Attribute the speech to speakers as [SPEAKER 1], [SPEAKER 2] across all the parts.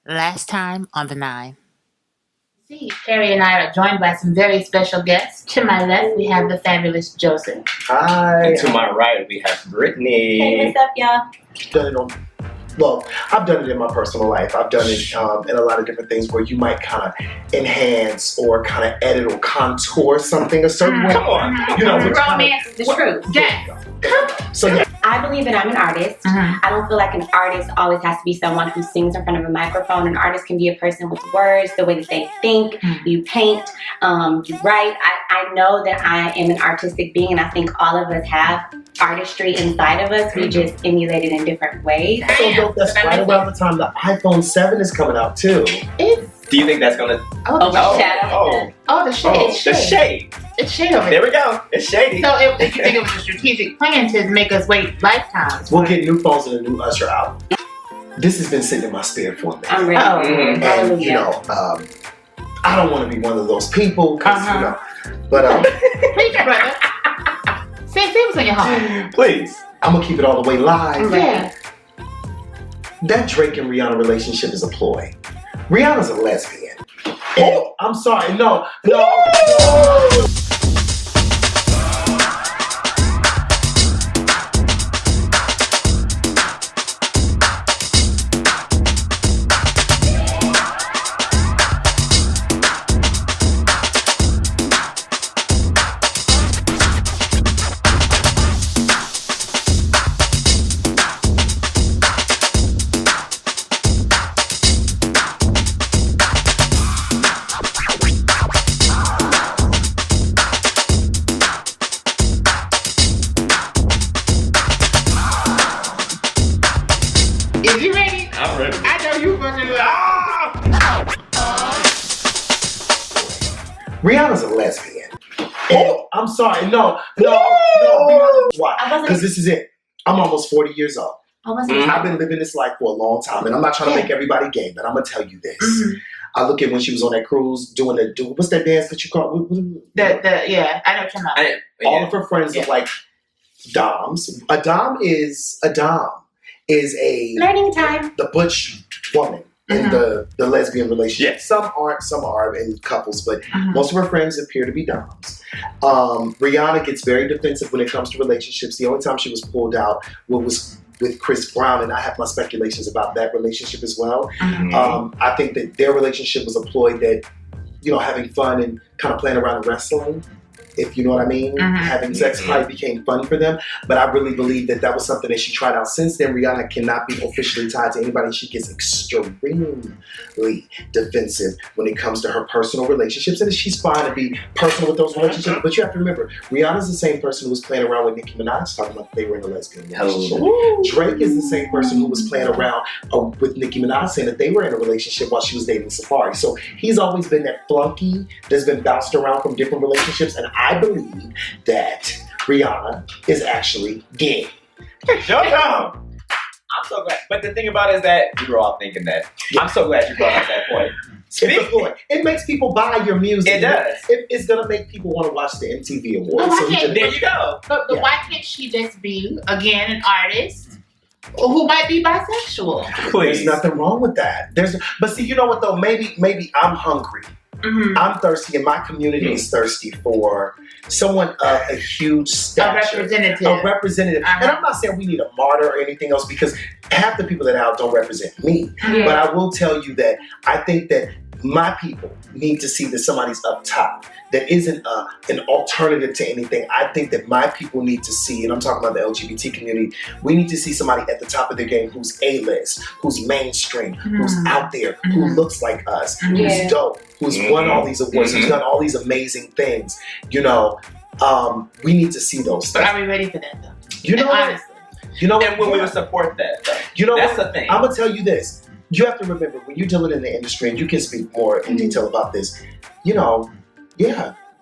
[SPEAKER 1] Last time on the 9.
[SPEAKER 2] See, Perry and I are joined by some very special guests. To my left, we have the fabulous Joseph.
[SPEAKER 3] Hi.
[SPEAKER 4] And to my right, we have Brittany.
[SPEAKER 5] Hey, what's up, y'all?
[SPEAKER 3] I've done it in my personal life. I've done it in a lot of different things where you might kind of enhance or kind of edit or contour something a certain way.
[SPEAKER 4] Come on.
[SPEAKER 3] You know,
[SPEAKER 5] Romance is the truth.
[SPEAKER 2] Yes.
[SPEAKER 3] So yeah.
[SPEAKER 5] I believe that I'm an artist. I don't feel like an artist always has to be someone who sings in front of a microphone. An artist can be a person with words, the way that they think. You paint, you write. I know that I am an artistic being, and I think all of us have artistry inside of us. We just emulate it in different ways.
[SPEAKER 3] So dope, that's right around the time the iPhone 7 is coming out too.
[SPEAKER 4] Do you think that's gonna
[SPEAKER 5] Overshadow.
[SPEAKER 2] The shade. It's
[SPEAKER 4] the
[SPEAKER 2] shade.
[SPEAKER 4] shade?
[SPEAKER 2] It's shade over
[SPEAKER 4] There
[SPEAKER 2] there.
[SPEAKER 4] we go. It's shady.
[SPEAKER 2] So if you think it was a strategic plan to make us wait lifetimes.
[SPEAKER 3] We'll get new phones and a new Usher out. This has been sitting in my spirit for a minute.
[SPEAKER 5] I'm ready.
[SPEAKER 3] And you know, I don't want to be one of those people because you know, but
[SPEAKER 2] Please, brother. Say what's on your heart.
[SPEAKER 4] Please.
[SPEAKER 3] I'm gonna keep it all the way live.
[SPEAKER 2] Yeah.
[SPEAKER 3] That Drake and Rihanna relationship is a ploy. Rihanna's a lesbian. And, I'm sorry, no.
[SPEAKER 2] Is you ready?
[SPEAKER 4] I'm ready.
[SPEAKER 2] I know you fucking
[SPEAKER 3] Rihanna's a lesbian. And, I'm sorry, no. Why? Because this is it. I'm almost 40 years old. I've been living this life for a long time, and I'm not trying to make everybody gay, but I'm gonna tell you this. I look at when she was on that cruise doing what's that dance that you call?
[SPEAKER 2] yeah, I know what you're talking about.
[SPEAKER 3] All of her friends are like doms. A dom is a
[SPEAKER 5] Learning time.
[SPEAKER 3] the butch woman in the lesbian relationship.
[SPEAKER 4] Yes.
[SPEAKER 3] Some aren't, some are in couples, but most of her friends appear to be doms. Rihanna gets very defensive when it comes to relationships. The only time she was pulled out was with Chris Brown, and I have my speculations about that relationship as well. I think that their relationship was a ploy that, you know, having fun and kind of playing around and wrestling, if you know what I mean. Having sex probably became fun for them, but I really believe that was something that she tried out. Since then, Rihanna cannot be officially tied to anybody. She gets extremely defensive when it comes to her personal relationships, and she's fine to be personal with those relationships, but you have to remember, Rihanna's the same person who was playing around with Nicki Minaj talking about they were in a lesbian relationship. Drake is the same person who was playing around with Nicki Minaj saying that they were in a relationship while she was dating Safari. So he's always been that flunky that's been bounced around from different relationships, and I believe that Rihanna is actually gay.
[SPEAKER 4] Shut up. I'm so glad. But the thing about it is that we were all thinking that. I'm so glad you brought up that point.
[SPEAKER 3] It's a ploy. It makes people buy your music.
[SPEAKER 4] It does.
[SPEAKER 3] It's going to make people want to watch the MTV Awards.
[SPEAKER 2] Well,
[SPEAKER 4] There you go.
[SPEAKER 2] But why can't she just be, again, an artist who might be bisexual?
[SPEAKER 3] There's nothing wrong with that. But see, you know what though? Maybe I'm hungry. I'm thirsty, and my community is thirsty for someone of a huge stature. A representative. And I'm not saying we need a martyr or anything else, because half the people that are out don't represent me. But I will tell you that I think that my people need to see that somebody's up top that isn't an alternative to anything. I think that my people need to see, and I'm talking about the LGBT community, we need to see somebody at the top of their game who's A-list, who's mainstream, who's out there, who looks like us, who's dope, who's won all these awards, who's done all these amazing things. You know, we need to see those
[SPEAKER 2] But
[SPEAKER 3] things.
[SPEAKER 2] are we ready for that though?
[SPEAKER 3] You know,
[SPEAKER 2] honestly.
[SPEAKER 3] You know,
[SPEAKER 4] And when we would support that, though.
[SPEAKER 3] You know,
[SPEAKER 4] that's the thing.
[SPEAKER 3] I'm gonna tell you this. You have to remember, when you're dealing in the industry, and you can speak more in detail about this, you know,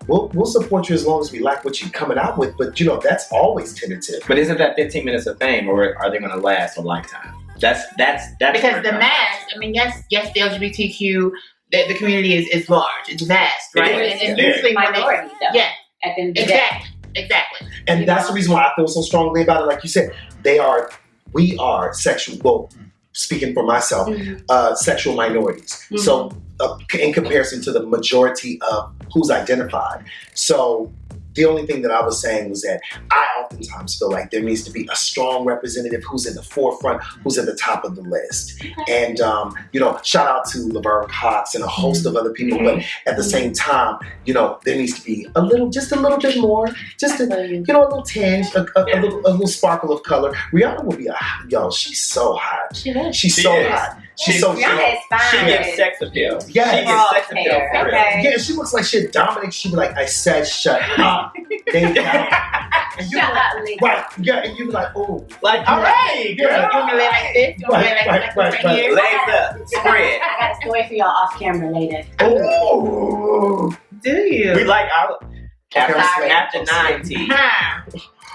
[SPEAKER 3] we'll support you as long as we like what you're coming out with, but you know, that's always tentative.
[SPEAKER 4] But isn't that 15 minutes of fame, or are they going to last a lifetime? That's
[SPEAKER 2] because the mass. I mean, yes, the LGBTQ, the community is large, it's vast, right?
[SPEAKER 4] And
[SPEAKER 5] usually minority, though.
[SPEAKER 2] Yeah,
[SPEAKER 5] at the end of the day.
[SPEAKER 2] Exactly.
[SPEAKER 3] And that's the reason why I feel so strongly about it. Like you said, we are sexual. Well, speaking for myself, sexual minorities.
[SPEAKER 5] Mhm.
[SPEAKER 3] So in comparison to the majority of who's identified. So the only thing that I was saying was that I oftentimes feel like there needs to be a strong representative who's in the forefront, who's at the top of the list. And, shout out to Laverne Cox and a host of other people. But at the same time, there needs to be just a little bit more, just a little tinge, a little sparkle of color. Rihanna will be she's so hot. She's so hot. She's so
[SPEAKER 5] Rihanna is fine.
[SPEAKER 4] She gives sex appeal.
[SPEAKER 3] Yeah.
[SPEAKER 4] She gives sex appeal
[SPEAKER 5] hair,
[SPEAKER 4] for real.
[SPEAKER 5] okay.
[SPEAKER 3] Yeah, she looks like she'd dominate. She'd be like, I said shut up. And you
[SPEAKER 5] Shut up, lady.
[SPEAKER 3] right, yeah, and you be like, oh.
[SPEAKER 4] Like, all right, girl.
[SPEAKER 3] Yeah.
[SPEAKER 2] You want to lay like this? You want to lay like
[SPEAKER 3] Right.
[SPEAKER 2] this right here?
[SPEAKER 4] Legs up, spread.
[SPEAKER 5] I got a story for y'all off camera later.
[SPEAKER 3] Oh.
[SPEAKER 2] Do you?
[SPEAKER 4] We like our
[SPEAKER 3] Okay,
[SPEAKER 4] after 90.
[SPEAKER 2] Huh.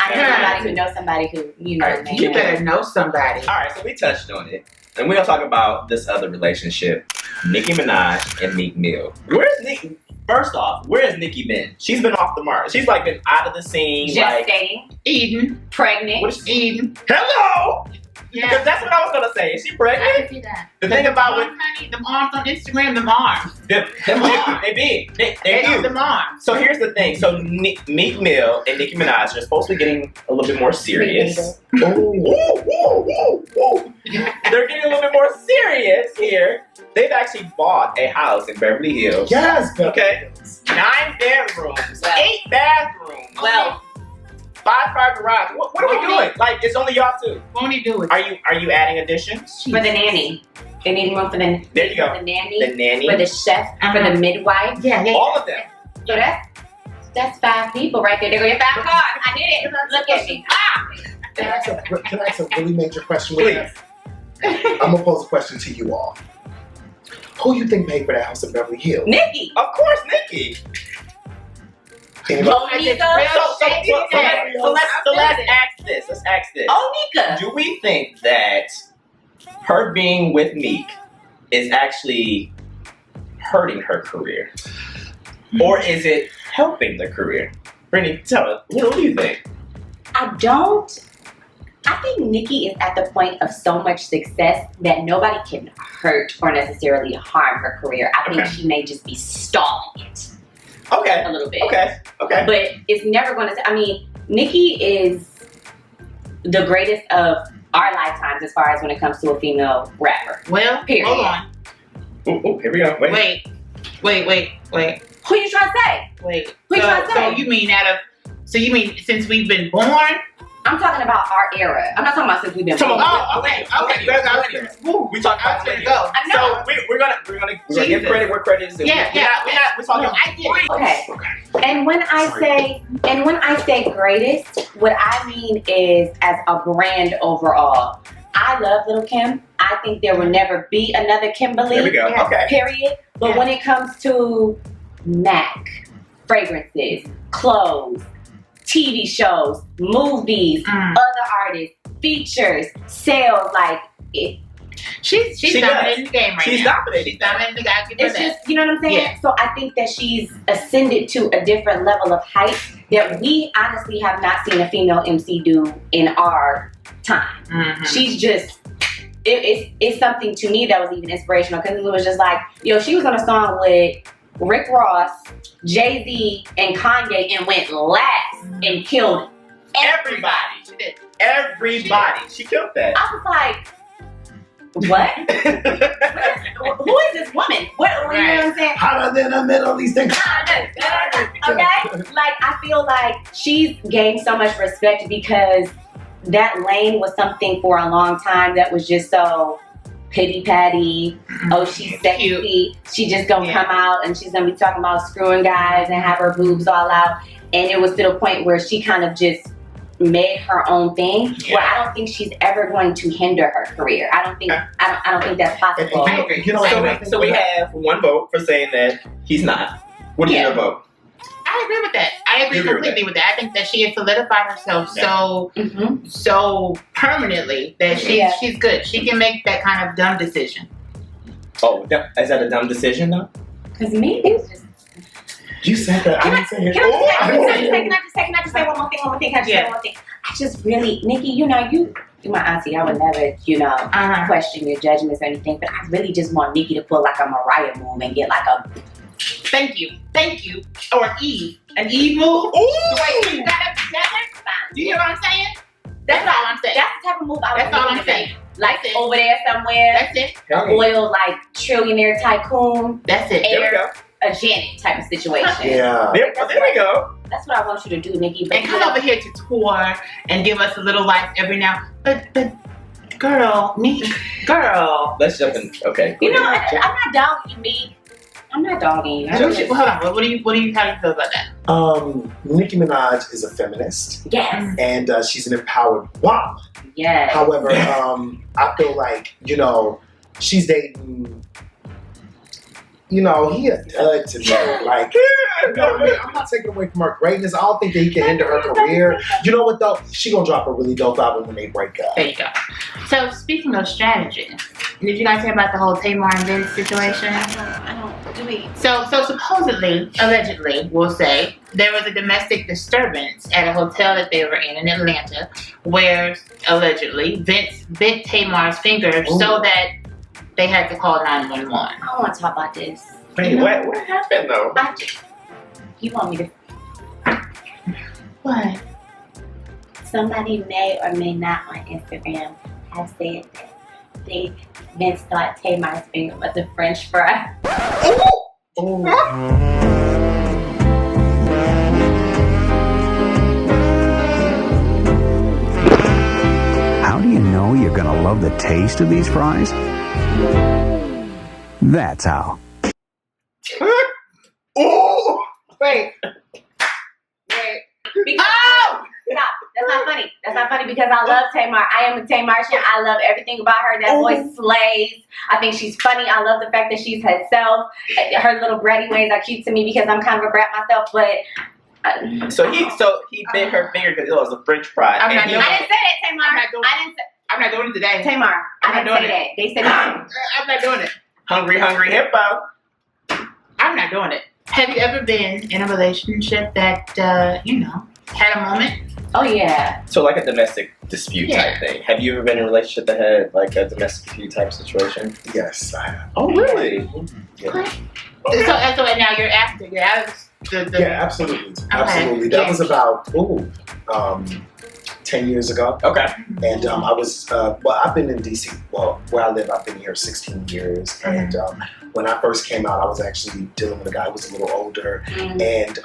[SPEAKER 5] I know somebody who knows somebody who, may
[SPEAKER 2] You
[SPEAKER 5] know.
[SPEAKER 2] better know somebody.
[SPEAKER 4] All right, so we touched on it. And we're going to talk about this other relationship, Nicki Minaj and Meek Mill. Where's Nicki? First off, where has Nicki been? She's been off the mark. She's like been out of the scene.
[SPEAKER 5] Just dating,
[SPEAKER 2] Eden.
[SPEAKER 5] pregnant.
[SPEAKER 4] What is
[SPEAKER 2] Eden.
[SPEAKER 4] Hello!
[SPEAKER 2] Yeah.
[SPEAKER 4] Because that's what I was going to say. Is she
[SPEAKER 2] I
[SPEAKER 4] pregnant?
[SPEAKER 2] can see that.
[SPEAKER 4] The thing about with
[SPEAKER 2] honey, them arms on Instagram, them arms.
[SPEAKER 4] them they big. They're huge.
[SPEAKER 2] Them arms.
[SPEAKER 4] So here's the thing. So Meek Mill and Nicki Minaj are supposed to be getting a little bit more serious. They're getting a little bit more serious here. They've actually bought a house in Beverly Hills.
[SPEAKER 3] Yes, but
[SPEAKER 4] Okay. 9 bedrooms, 8 bathrooms,
[SPEAKER 5] Well,
[SPEAKER 4] 5-car garage. What are we doing? Like, it's only y'all two.
[SPEAKER 2] Won't he do it?
[SPEAKER 4] Are you adding additions?
[SPEAKER 5] for the nanny. They need room for the
[SPEAKER 4] There you go.
[SPEAKER 5] for the nanny,
[SPEAKER 4] The nanny,
[SPEAKER 5] for the chef, for the midwife.
[SPEAKER 2] Yeah.
[SPEAKER 4] all of them.
[SPEAKER 5] So that's 5 people right there. There go your 5 cars. I did it. Look at me.
[SPEAKER 3] can I ask a really major question with that? I'm gonna pose a question to you all. Who you think paid for that house in Beverly Hills?
[SPEAKER 5] Nikki.
[SPEAKER 4] Of course, Nicki.
[SPEAKER 3] Anybody?
[SPEAKER 5] Onika.
[SPEAKER 4] So let's ask this. Let's ask this.
[SPEAKER 5] Onika.
[SPEAKER 4] Do we think that her being with Meek is actually hurting her career? Or is it helping the career? Brittany, tell us, what do you think?
[SPEAKER 5] I think Nikki is at the point of so much success that nobody can hurt or necessarily harm her career. I think
[SPEAKER 4] Okay.
[SPEAKER 5] she may just be stalling it
[SPEAKER 4] Okay.
[SPEAKER 5] a little bit.
[SPEAKER 4] Okay.
[SPEAKER 5] But it's never going to. Nikki is the greatest of our lifetimes as far as when it comes to a female rapper.
[SPEAKER 2] Well,
[SPEAKER 5] Period.
[SPEAKER 2] hold on.
[SPEAKER 4] Ooh, here we go. Wait.
[SPEAKER 2] Wait.
[SPEAKER 5] Who you trying to say? Who you trying to say?
[SPEAKER 2] So you mean since we've been born?
[SPEAKER 5] I'm talking about our era. I'm not talking about since we've been born.
[SPEAKER 2] Okay.
[SPEAKER 4] We talking
[SPEAKER 2] I
[SPEAKER 4] about
[SPEAKER 2] was gonna
[SPEAKER 4] Brittany.
[SPEAKER 2] go.
[SPEAKER 5] I know.
[SPEAKER 4] So we're gonna give credit where credit is due.
[SPEAKER 2] Yeah.
[SPEAKER 4] We're talking
[SPEAKER 2] No, I get it.
[SPEAKER 5] Okay. And when I say greatest, what I mean is as a brand overall. I love Lil' Kim. I think there will never be another Kimberly.
[SPEAKER 4] There we go.
[SPEAKER 2] Yeah.
[SPEAKER 4] Okay.
[SPEAKER 5] Period. But when it comes to MAC, fragrances, clothes, TV shows, movies, other artists, features, sales,
[SPEAKER 2] She's
[SPEAKER 4] She
[SPEAKER 2] dominating the game right
[SPEAKER 4] She's
[SPEAKER 2] now.
[SPEAKER 4] dominating.
[SPEAKER 2] She's dominating the game.
[SPEAKER 5] it's just, you know what I'm saying?
[SPEAKER 2] Yeah.
[SPEAKER 5] So I think that she's ascended to a different level of height that we honestly have not seen a female MC do in our time.
[SPEAKER 2] Mhm.
[SPEAKER 5] She's just, it's something to me that was even inspirational because it was just like, she was on a song with Rick Ross, Jay-Z, and Kanye and went last and killed everybody.
[SPEAKER 2] She did.
[SPEAKER 4] Everybody. She killed that.
[SPEAKER 5] I was like, what? Who is this woman? What you know what I'm saying?
[SPEAKER 3] Hotter than a Middle Eastern.
[SPEAKER 5] Okay? Like, I feel like she's gained so much respect because that lane was something for a long time that was just so pity patty. Oh, she's sexy. She just gonna come out and she's gonna be talking about screwing guys and have her boobs all out. And it was to the point where she kind of just made her own thing.
[SPEAKER 4] Yeah.
[SPEAKER 5] Where I don't think she's ever going to hinder her career. I don't think that's possible.
[SPEAKER 2] I agree.
[SPEAKER 4] So we have one vote for saying that he's not. What do you vote?
[SPEAKER 2] I agree with that. I agree completely with that. I think that she has solidified herself so permanently that she's good. She can make that kind of dumb decision.
[SPEAKER 4] Oh, is that a dumb decision though?
[SPEAKER 5] Because me, it's just.
[SPEAKER 3] You said that. I didn't say it.
[SPEAKER 5] Can I just say one more thing? Can I just say one more thing? I just really, Nikki, you're my auntie. I would never, question your judgments or anything. But I really just want Nicki to pull like a Mariah move and get like a.
[SPEAKER 2] Thank you. Or an Eve move.
[SPEAKER 5] Ooh.
[SPEAKER 2] The way you got up together. Do you hear what I'm saying? That's all I'm saying.
[SPEAKER 5] That's the type of move I would
[SPEAKER 2] That's all I'm saying.
[SPEAKER 5] Like over there somewhere.
[SPEAKER 2] That's it.
[SPEAKER 5] An oil like trillionaire tycoon.
[SPEAKER 2] That's it.
[SPEAKER 5] There
[SPEAKER 2] we go.
[SPEAKER 5] A Janet type of situation.
[SPEAKER 3] Yeah.
[SPEAKER 4] There we go.
[SPEAKER 5] That's what I want you to do, Nicki.
[SPEAKER 2] And come over here to tour and give us a little life every now. But girl, girl.
[SPEAKER 4] Let's jump in. Okay.
[SPEAKER 5] I'm not dogging you, Meek. I'm not dogging you.
[SPEAKER 2] Hold on. How do you feel about that?
[SPEAKER 3] Nicki Minaj is a feminist.
[SPEAKER 5] Yes.
[SPEAKER 3] And she's an empowered woman.
[SPEAKER 5] Yes.
[SPEAKER 3] However, I feel like, she's dating, he a dud to me. Like, I'm not taking away from her greatness. I don't think that he can hinder her career. You know what, though? She gonna drop a really dope album when they break up.
[SPEAKER 2] There you go. So, speaking of strategy, did you guys hear about the whole Tamar and Vince situation?
[SPEAKER 5] I don't. Do we?
[SPEAKER 2] So supposedly, allegedly, we'll say, there was a domestic disturbance at a hotel that they were in Atlanta, where allegedly Vince bit Tamar's fingers so that they had to call 911.
[SPEAKER 5] I don't want to talk about this.
[SPEAKER 4] Wait, what happened though?
[SPEAKER 5] You want me to?
[SPEAKER 2] What?
[SPEAKER 5] Somebody may or may not on Instagram have said that Vince thought Tamar's finger was a French fry.
[SPEAKER 6] How do you know you're gonna love the taste of these fries? That's how.
[SPEAKER 2] Wait.
[SPEAKER 5] Because, stop. That's not funny. That's not funny because I love Tamar. I am a Tamartian. I love everything about her. That voice slays. I think she's funny. I love the fact that she's herself. Her little bratty ways are cute to me because I'm kind of a brat myself. But
[SPEAKER 4] so he bit her finger because it was a French fry.
[SPEAKER 2] I didn't say
[SPEAKER 5] that, Tamar.
[SPEAKER 2] I'm not doing it today.
[SPEAKER 5] Tamar. I didn't say that. They said that.
[SPEAKER 2] I'm not doing it.
[SPEAKER 4] Hungry hippo.
[SPEAKER 2] I'm not doing it. Have you ever been in a relationship that had a moment?
[SPEAKER 5] Oh yeah.
[SPEAKER 4] So like a domestic dispute type thing. Have you ever been in a relationship that had like a domestic dispute type situation?
[SPEAKER 3] Yes, I have.
[SPEAKER 4] Oh really?
[SPEAKER 3] Yeah.
[SPEAKER 2] So now you're after. Yeah,
[SPEAKER 3] absolutely. Absolutely. That was about 10 years ago.
[SPEAKER 4] Okay.
[SPEAKER 3] And I was, I've been in DC, where I live, I've been here 16 years. And when I first came out, I was actually dealing with a guy who was a little older. And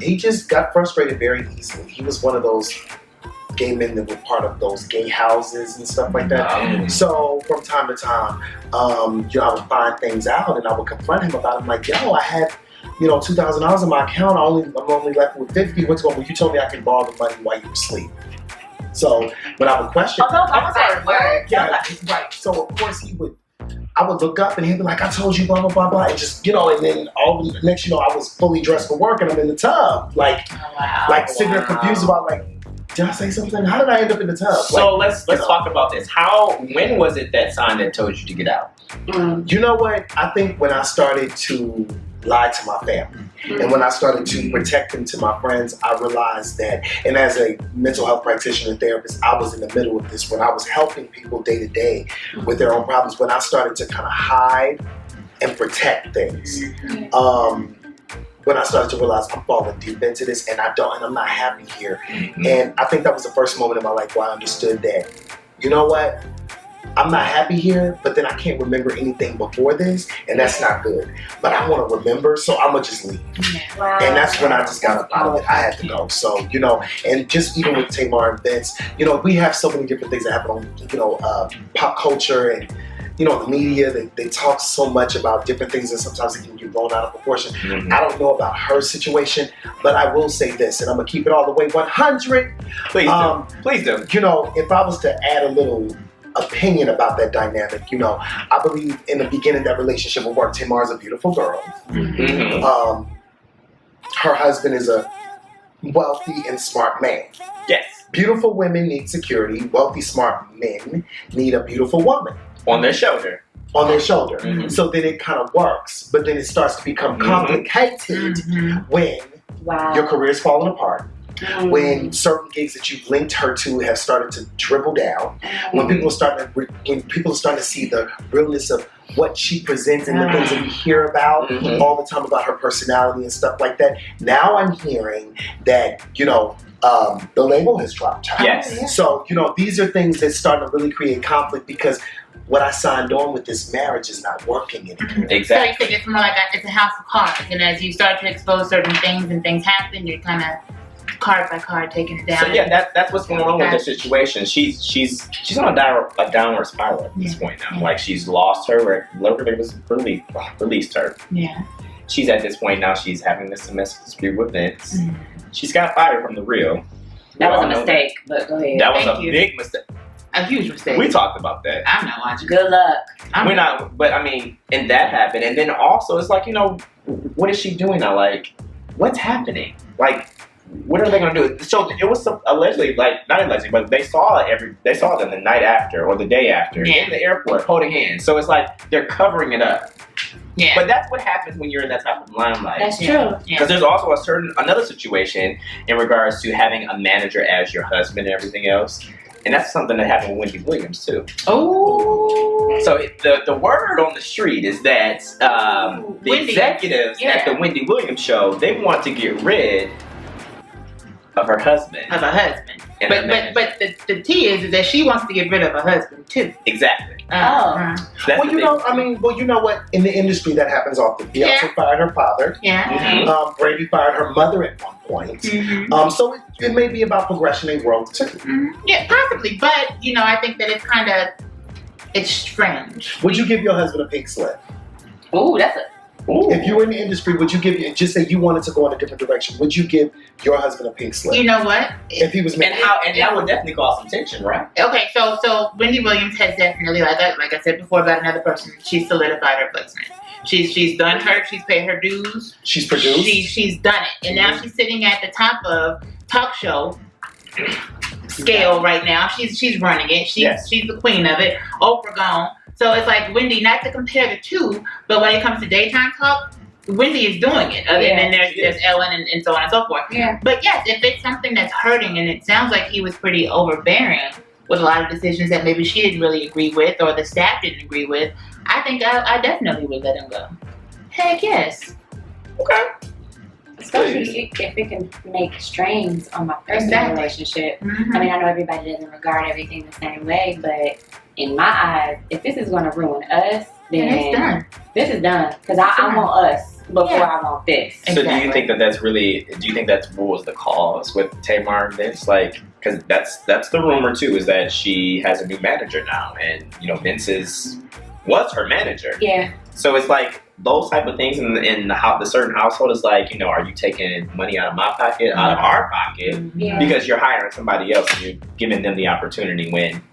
[SPEAKER 3] he just got frustrated very easily. He was one of those gay men that were part of those gay houses and stuff like that. So from time to time, I would find things out and I would confront him about it. I'm like, yo, I had $2,000 in my account. I'm only left with 50. What's going on? You told me I can borrow the money while you were asleep. So when I would question him, right. So of course I would look up and he'd be like, I told you, blah, blah, blah, blah. And just, and then next, I was fully dressed for work and I'm in the tub. Sitting there confused about did I say something? How did I end up in the tub?
[SPEAKER 4] So let's talk about this. When was it that sign that told you to get out?
[SPEAKER 3] You know what? I think when I started to lie to my family and when I started to protect them to my friends, I realized that, and as a mental health practitioner and therapist, I was in the middle of this when I was helping people day to day with their own problems. When I started to kind of hide and protect things, when I started to realize I'm falling deep into this and I'm not happy here. And I think that was the first moment in my life where I understood that, you know what? I'm not happy here, but then I can't remember anything before this, and that's not good. But I want to remember, so I'm going to just leave.
[SPEAKER 5] Wow.
[SPEAKER 3] And that's when I just got up out of it. I had to go. So, and just even with Tamar and Vince, we have so many different things that happen on, pop culture and, the media. They talk so much about different things, and sometimes it can get blown out of proportion. I don't know about her situation, but I will say this, and I'm going to keep it all the way 100.
[SPEAKER 4] Please do. Please do.
[SPEAKER 3] If I was to add a little opinion about that dynamic, I believe in the beginning that relationship will work. Tamar's a beautiful girl. Her husband is a wealthy and smart man.
[SPEAKER 4] Yes.
[SPEAKER 3] Beautiful women need security. Wealthy, smart men need a beautiful woman.
[SPEAKER 4] On their shoulder.
[SPEAKER 3] So then it kind of works, but then it starts to become complicated when your career's falling apart. when certain gigs that you've linked her to have started to dribble down, when people are starting to see the realness of what she presents and the things that we hear about all the time about her personality and stuff like that. Now I'm hearing that, the label has dropped her.
[SPEAKER 4] Yes.
[SPEAKER 3] So, these are things that start to really create conflict because what I signed on with this marriage is not working anymore.
[SPEAKER 4] Exactly.
[SPEAKER 2] So you think it's more like it's a house of cards, and as you start to expose certain things and things happen, you're kind of card by card taking it down.
[SPEAKER 4] So yeah, that's what's going on with the situation. She's on a downward spiral at this point now. Like she's lost her where was released her.
[SPEAKER 2] Yeah.
[SPEAKER 4] She's at this point now. She's having this domestic dispute with Vince. She's got fired from The Real.
[SPEAKER 5] That was a mistake, but go ahead.
[SPEAKER 4] That was a big mistake.
[SPEAKER 2] A huge mistake.
[SPEAKER 4] We talked about that.
[SPEAKER 2] I'm not watching.
[SPEAKER 5] Good luck.
[SPEAKER 4] We're not, but I mean, and that happened. And then also, it's like, what is she doing now? Like, what's happening? Like, what are they going to do? So it was allegedly, like, not allegedly, but they saw them the night after or the day after in the airport holding hands. So it's like they're covering it up.
[SPEAKER 2] Yeah.
[SPEAKER 4] But that's what happens when you're in that type of limelight.
[SPEAKER 5] That's true.
[SPEAKER 4] Because there's also another situation in regards to having a manager as your husband and everything else. And that's something that happened with Wendy Williams too.
[SPEAKER 2] Oh.
[SPEAKER 4] So the word on the street is that the executives at the Wendy Williams show, they want to get rid of her husband.
[SPEAKER 2] Of her husband. But the tea is that she wants to get rid of her husband too.
[SPEAKER 4] Exactly.
[SPEAKER 3] Well, you know what? In the industry, that happens often. Beyonce fired her father.
[SPEAKER 2] Yeah.
[SPEAKER 3] Brandy fired her mother at one point. So it may be about progression and growth too.
[SPEAKER 2] Yeah, possibly. But I think that it's strange.
[SPEAKER 3] Would you give your husband a pink slip?
[SPEAKER 5] Ooh, that's a.
[SPEAKER 3] Ooh. If you were in the industry, would you just say you wanted to go in a different direction? Would you give your husband a pink slip?
[SPEAKER 2] You know what?
[SPEAKER 3] If he was
[SPEAKER 4] and that would definitely cause some tension, right?
[SPEAKER 2] Okay, so Wendy Williams has definitely, like I said before about another person, she's solidified her placement. She's done she's paid her dues.
[SPEAKER 3] She's produced.
[SPEAKER 2] She's done it, and now she's sitting at the top of talk show scale right now. She's running it. She's the queen of it. Oprah gone. So it's like Wendy, not to compare the two, but when it comes to daytime talk, Wendy is doing it. Other than there's Ellen and so on and so forth. Yeah. But yes, if it's something that's hurting, and it sounds like he was pretty overbearing with a lot of decisions that maybe she didn't really agree with or the staff didn't agree with, I think I definitely would let him go. Heck yes.
[SPEAKER 4] Okay.
[SPEAKER 5] Especially if it can make strains on my personal relationship. I mean, I know everybody doesn't regard everything the same way, but in my eyes, if this is going to ruin us, then
[SPEAKER 2] it's done.
[SPEAKER 5] This is done. Because I want us before I want this.
[SPEAKER 4] So do you think do you think that was the cause with Tamar and Vince? Like, because that's the rumor too, is that she has a new manager now, and Vince was her manager. Yeah. So it's like those type of things in the certain household is like, are you taking money out of my pocket, out of our pocket, because you're hiring somebody else and you're giving them the opportunity when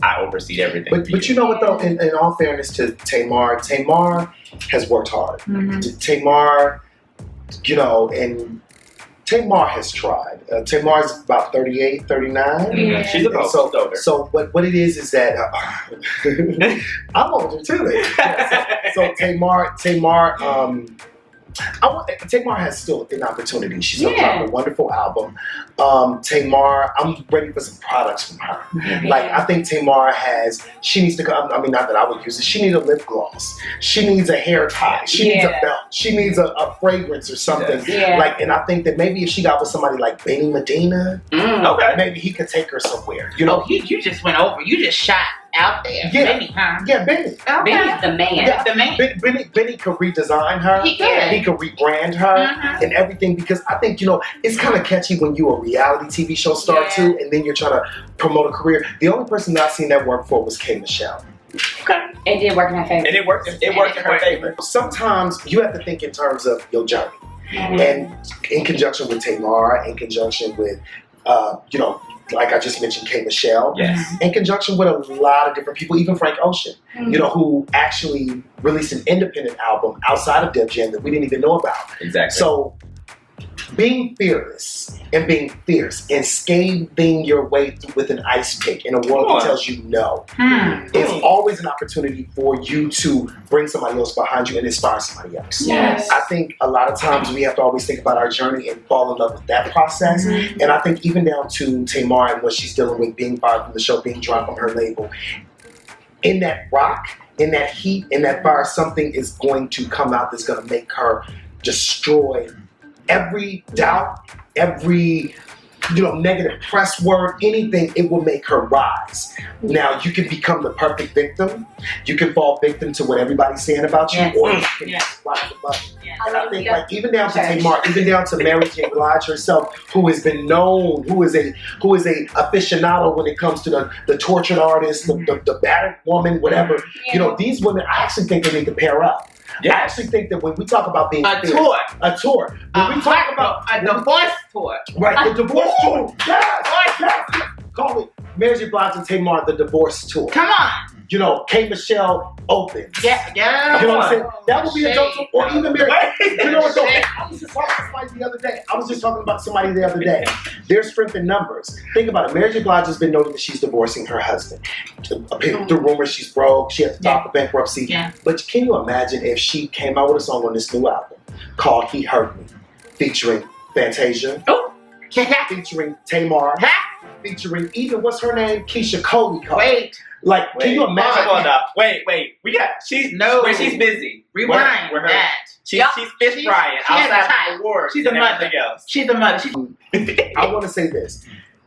[SPEAKER 4] I oversee everything.
[SPEAKER 3] But you know what though, in all fairness to Tamar has worked hard. Tamar, and Tamar has tried. Tamar's about 38, 39.
[SPEAKER 4] Yeah. She's about older.
[SPEAKER 3] So what it is that I'm older too. So Tamar, Tamar has still an opportunity. She's going to drop a wonderful album. Tamar, I'm ready for some products from her. Like, I think Tamar she needs to go, I mean, not that I would use it, she needs a lip gloss. She needs a hair tie. She needs a belt. She needs a fragrance or something. Like, and I think that maybe if she got with somebody like Benny Medina, maybe he could take her somewhere.
[SPEAKER 2] You just went over. You just shot out there.
[SPEAKER 3] Yeah.
[SPEAKER 2] Benny, huh?
[SPEAKER 3] Yeah, Benny.
[SPEAKER 5] Okay. Benny's the man.
[SPEAKER 3] Yeah,
[SPEAKER 2] the man.
[SPEAKER 3] Benny could redesign her.
[SPEAKER 2] He could.
[SPEAKER 3] He could rebrand her and everything, because I think, it's kind of catchy when you're a reality TV show star too, and then you're trying to promote a career. The only person that I've seen that work for was K. Michelle.
[SPEAKER 5] Okay. It did work in her favor.
[SPEAKER 4] And it worked in her favor.
[SPEAKER 3] Sometimes you have to think in terms of your journey. And in conjunction with Tamar, in conjunction with, like I just mentioned, K. Michelle, in conjunction with a lot of different people, even Frank Ocean, who actually released an independent album outside of Def Jam that we didn't even know about.
[SPEAKER 4] Exactly.
[SPEAKER 3] So being fearless and being fierce and scathing your way through with an ice pick in a world that tells you no. It's always an opportunity for you to bring somebody else behind you and inspire somebody else.
[SPEAKER 5] Yes.
[SPEAKER 3] I think a lot of times we have to always think about our journey and fall in love with that process. And I think even down to Tamar and what she's dealing with, being fired from the show, being dropped from her label, in that rock, in that heat, in that fire, something is going to come out that's going to make her destroy every doubt, every negative press word, anything. It will make her rise. Now, you can become the perfect victim. You can fall victim to what everybody's saying about you, or you can rise above. And I think, like, even down to Tamar, even down to Mary J. Blige herself, who has been known, who is a aficionado when it comes to the tortured artist, the battered woman, whatever. These women, I actually think they need to pair up. I actually think that when we talk about being
[SPEAKER 2] a tour.
[SPEAKER 3] When we talk about
[SPEAKER 2] a divorce tour,
[SPEAKER 3] right? The divorce tour. Yes. Call it Mary J. Blige and Tamar, the divorce tour.
[SPEAKER 2] Come on.
[SPEAKER 3] K. Michelle opens.
[SPEAKER 2] Yeah.
[SPEAKER 3] You know what I'm saying? That would be a dope tour. Or even Mary. You know what though? I was just talking to somebody the other day. There's strength in numbers. Think about it. Mary J. Blige has been noted that she's divorcing her husband. Through rumors, she's broke. She had to file for bankruptcy. Yeah. But can you imagine if she came out with a song on this new album called "He Hurt Me," featuring Fantasia, featuring Tamar, featuring even what's her name, Keisha Cole. Can you imagine?
[SPEAKER 4] Hold on. Wait. She's busy.
[SPEAKER 2] Rewind that.
[SPEAKER 4] She's fish frying outside the awards.
[SPEAKER 2] She's a mother. She's a mother.
[SPEAKER 3] I want to say this.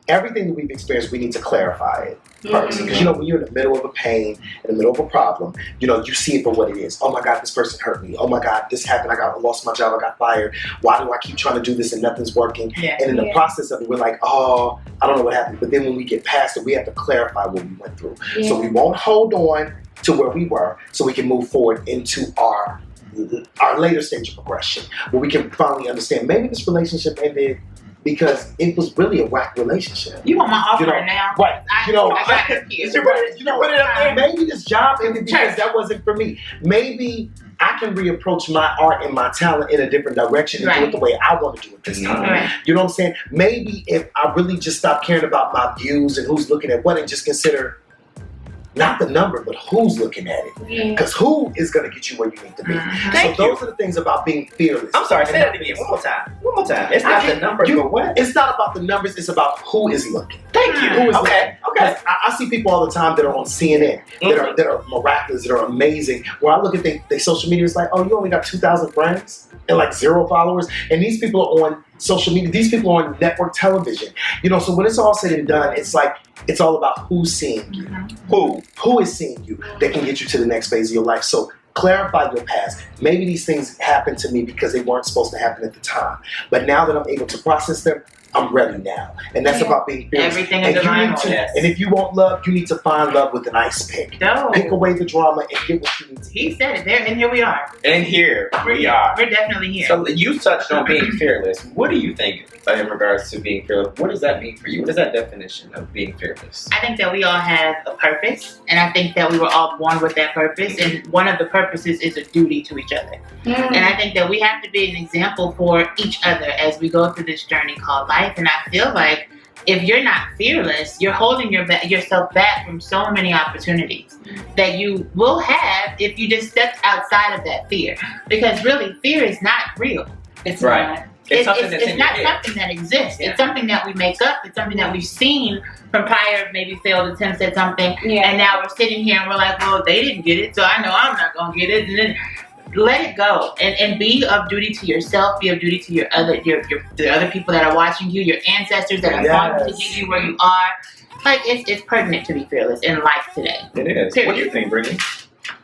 [SPEAKER 3] Everything that we've experienced, we need to clarify it first. Because, when you're in the middle of a pain, in the middle of a problem, you see it for what it is. Oh my God, this person hurt me. Oh my God, this happened. I lost my job. I got fired. Why do I keep trying to do this and nothing's working? Yeah. And in the process of it, we're like, oh, I don't know what happened. But then when we get past it, we have to clarify what we went through. Yeah. So we won't hold on to where we were so we can move forward into our later stage of progression, where we can finally understand maybe this relationship ended because it was really a whack relationship.
[SPEAKER 2] You want my offer now?
[SPEAKER 3] Right.
[SPEAKER 2] I got it.
[SPEAKER 3] Put it up there. Maybe this job ended because that wasn't for me. Maybe I can reapproach my art and my talent in a different direction and do it the way I want to do it this time. Right. You know what I'm saying? Maybe if I really just stop caring about my views and who's looking at what and just consider not the number, but who's looking at it. Because who is going to get you where you need to be. Those are the things about being fearless.
[SPEAKER 4] I'm sorry, say that again. One more time. It's not the numbers, but what?
[SPEAKER 3] It's not about the numbers. It's about who is looking.
[SPEAKER 4] Thank you.
[SPEAKER 3] Who is looking. Okay. I see people all the time that are on CNN that are miraculous, that are amazing. Where I look at their social media, it's like, oh, you only got 2,000 friends and like 0 followers. And these people are on social media. These people are on network television. So when it's all said and done, it's like, it's all about who's seeing you. Who is seeing you that can get you to the next phase of your life. So clarify your past. Maybe these things happened to me because they weren't supposed to happen at the time. But now that I'm able to process them, I'm ready now. And that's about being fearless.
[SPEAKER 2] Everything is divine.
[SPEAKER 3] And if you want love, you need to find love with an ice pick. Pick away the drama and get what you need to get.
[SPEAKER 2] He said it there, and here we are.
[SPEAKER 4] We're
[SPEAKER 2] definitely here.
[SPEAKER 4] So you touched on being fearless. What do you think in regards to being fearless? What does that mean for you? What is that definition of being fearless?
[SPEAKER 2] I think that we all have a purpose, and I think that we were all born with that purpose, and one of the purposes is a duty to each other. And I think that we have to be an example for each other as we go through this journey called life. And I feel like if you're not fearless, you're holding yourself back from so many opportunities that you will have if you just stepped outside of that fear. Because really, fear is not real.
[SPEAKER 5] It's not.
[SPEAKER 2] It's not something that exists. Yeah. It's something that we make up. It's something that we've seen from prior maybe failed attempts at something. Yeah. And now we're sitting here and we're like, well, they didn't get it, so I know I'm not going to get it. And then let it go and be of duty to yourself, be of duty to the other people that are watching you, your ancestors that are fought to get you where you are. Like, it's pertinent to be fearless in life today.
[SPEAKER 4] It is. Period. What do you think, Brittany?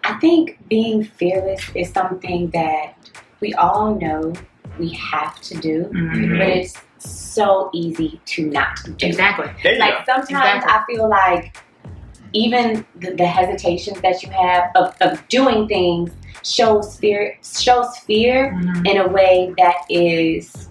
[SPEAKER 5] I think being fearless is something that we all know we have to do, but it's so easy to not do.
[SPEAKER 2] Exactly.
[SPEAKER 5] Like sometimes I feel like even the hesitations that you have of doing things shows fear in a way that is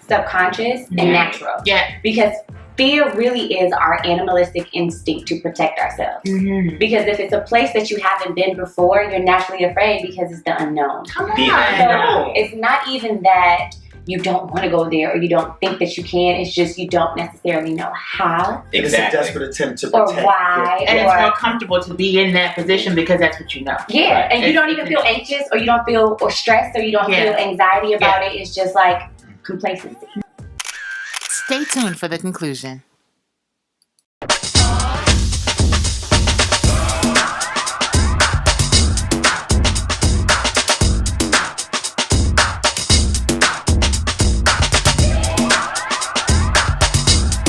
[SPEAKER 5] subconscious and natural. Yeah. Because fear really is our animalistic instinct to protect ourselves. Because if it's a place that you haven't been before, you're naturally afraid because it's the unknown.
[SPEAKER 2] Come on.
[SPEAKER 5] So it's not even that you don't want to go there or you don't think that you can. It's just you don't necessarily know how
[SPEAKER 3] It's a desperate attempt to
[SPEAKER 5] or
[SPEAKER 3] protect.
[SPEAKER 5] why.
[SPEAKER 2] And
[SPEAKER 5] or,
[SPEAKER 2] it's more comfortable to be in that position because that's what you know.
[SPEAKER 5] yeah,
[SPEAKER 4] Right.
[SPEAKER 5] and you don't even feel anxious or you don't feel or stressed or you don't feel anxiety about it. It's just like complacency.
[SPEAKER 1] Stay tuned for the conclusion.